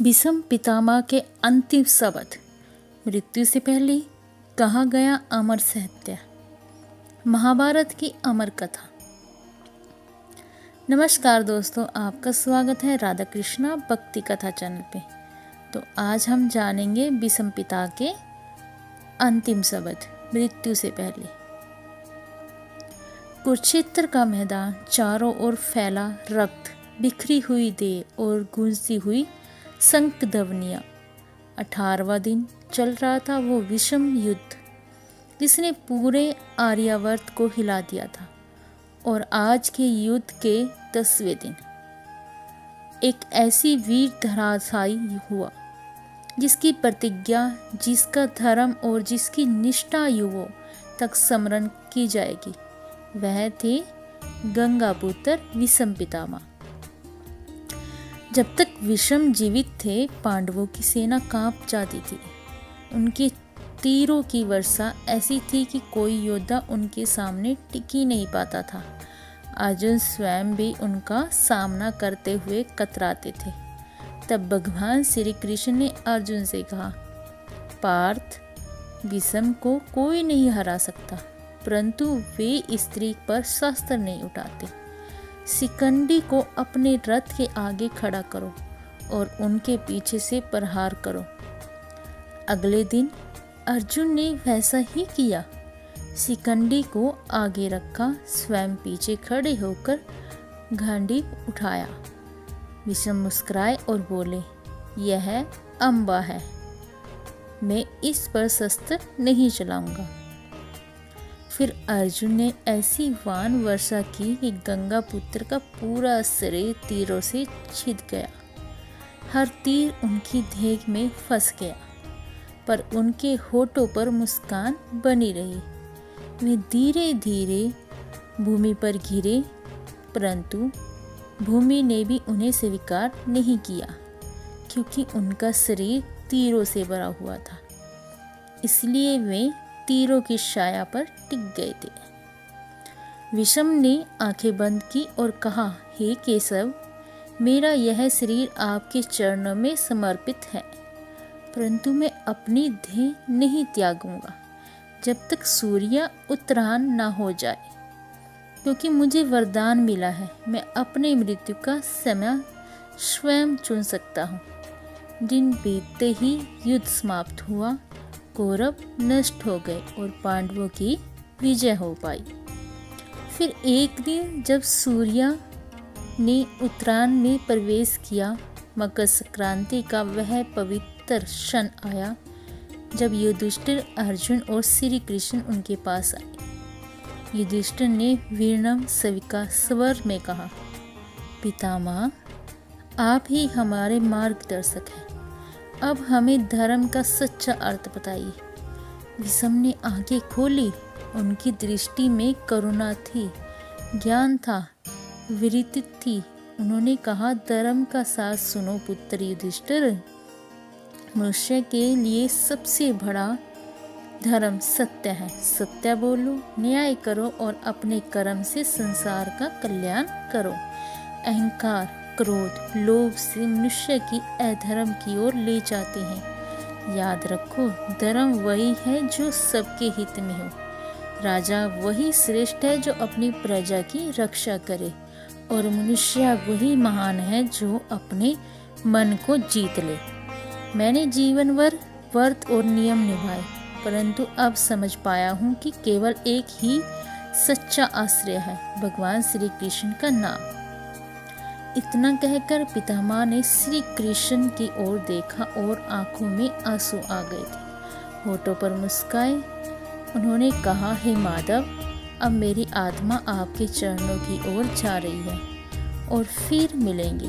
भीष्म पितामह के अंतिम शब्द, मृत्यु से पहले कहा गया अमर सत्य। महाभारत की अमर कथा। नमस्कार दोस्तों, आपका स्वागत है राधा कृष्णा भक्ति कथा चैनल पे। तो आज हम जानेंगे भीष्म पिता के अंतिम शब्द, मृत्यु से पहले। कुरुक्षेत्र का मैदान चारों ओर फैला, रक्त, बिखरी हुई देह और गूंजती हुई शंख ध्वनियां। 18वां दिन चल रहा था वो विषम युद्ध जिसने पूरे आर्यावर्त को हिला दिया था। और आज के युद्ध के 10वें दिन एक ऐसी वीर धराशायी हुआ जिसकी प्रतिज्ञा, जिसका धर्म और जिसकी निष्ठा युगों तक स्मरण की जाएगी। वह थे गंगापुत्र भीष्म पितामह। जब तक भीष्म जीवित थे, पांडवों की सेना कांप जाती थी। उनके तीरों की वर्षा ऐसी थी कि कोई योद्धा उनके सामने टिक ही नहीं पाता था। अर्जुन स्वयं भी उनका सामना करते हुए कतराते थे। तब भगवान श्री कृष्ण ने अर्जुन से कहा, पार्थ, भीष्म को कोई नहीं हरा सकता, परंतु वे स्त्री पर शस्त्र नहीं उठाते। शिखंडी को अपने रथ के आगे खड़ा करो और उनके पीछे से प्रहार करो। अगले दिन अर्जुन ने वैसा ही किया। शिखंडी को आगे रखा, स्वयं पीछे खड़े होकर गांडीव उठाया। भीष्म मुस्कुराए और बोले, यह अम्बा है, मैं इस पर शस्त्र नहीं चलाऊंगा। फिर अर्जुन ने ऐसी वान वर्षा की कि गंगा पुत्र का पूरा शरीर तीरों से छिद गया। हर तीर उनकी देह में फंस गया, पर उनके होठों पर मुस्कान बनी रही। वे धीरे धीरे भूमि पर गिरे, परंतु भूमि ने भी उन्हें स्वीकार नहीं किया, क्योंकि उनका शरीर तीरों से भरा हुआ था। इसलिए वे तीरों की छाया पर टिक गए थे। भीष्म ने आंखें बंद की और कहा, हे केशव, मेरा यह शरीर आपके चरणों में समर्पित है, परंतु मैं अपनी देह नहीं त्यागूंगा जब तक सूर्य उत्तरायण न हो जाए, क्योंकि मुझे वरदान मिला है, मैं अपने मृत्यु का समय स्वयं चुन सकता हूँ। दिन बीतते ही युद्ध समाप्त हुआ, कौरव नष्ट हो गए और पांडवों की विजय हो पाई। फिर एक दिन जब सूर्य ने उत्तरायण में प्रवेश किया, मकर संक्रांति का वह पवित्र क्षण आया जब युधिष्ठिर, अर्जुन और श्री कृष्ण उनके पास आए। युधिष्ठिर ने विनम्र सविका स्वर में कहा, पितामह, आप ही हमारे मार्गदर्शक हैं, अब हमें धर्म का सच्चा अर्थ बताइए। भीष्म ने आंखें खोली, उनकी दृष्टि में करुणा थी, ज्ञान था, वीरता थी। उन्होंने कहा, धर्म का सार सुनो पुत्र युधिष्ठिर। मनुष्य के लिए सबसे बड़ा धर्म सत्य है। सत्य बोलो, न्याय करो और अपने कर्म से संसार का कल्याण करो। अहंकार, क्रोध, लोभ से मनुष्य की अधर्म की ओर ले जाते हैं। याद रखो, धर्म वही है जो सबके हित में हो। राजा वही श्रेष्ठ है जो अपनी प्रजा की रक्षा करे, और मनुष्य वही महान है जो अपने मन को जीत ले। मैंने जीवन भर व्रत और नियम निभाए, परंतु अब समझ पाया हूँ कि केवल एक ही सच्चा आश्रय है, भगवान श्री कृष्ण का नाम। इतना कहकर पितामह ने श्री कृष्ण की ओर देखा और आंखों में आंसू आ गए थे। होठों पर मुस्काए उन्होंने कहा, हे माधव, अब मेरी आत्मा आपके चरणों की ओर जा रही है और फिर मिलेंगे।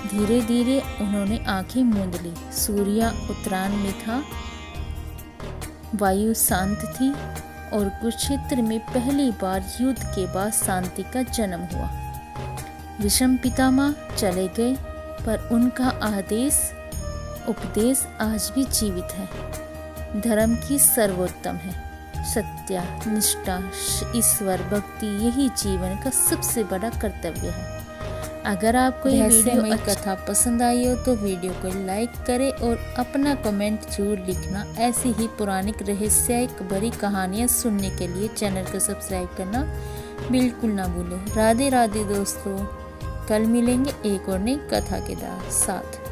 धीरे धीरे उन्होंने आंखें मूंद ली। सूर्य उत्तरायण में था, वायु शांत थी और कुरुक्षेत्र में पहली बार युद्ध के बाद शांति का जन्म हुआ। भीष्म पितामह चले गए, पर उनका उपदेश आज भी जीवित है। धर्म की सर्वोत्तम है, सत्य, निष्ठा, ईश्वर भक्ति, यही जीवन का सबसे बड़ा कर्तव्य है। अगर आपको ये वीडियो कथा पसंद आई हो तो वीडियो को लाइक करें और अपना कमेंट जरूर लिखना। ऐसी ही पौराणिक रहस्यिक भरी कहानियाँ सुनने के लिए चैनल को सब्सक्राइब करना बिल्कुल ना भूलें। राधे राधे दोस्तों, कल मिलेंगे एक और नई कथा के साथ।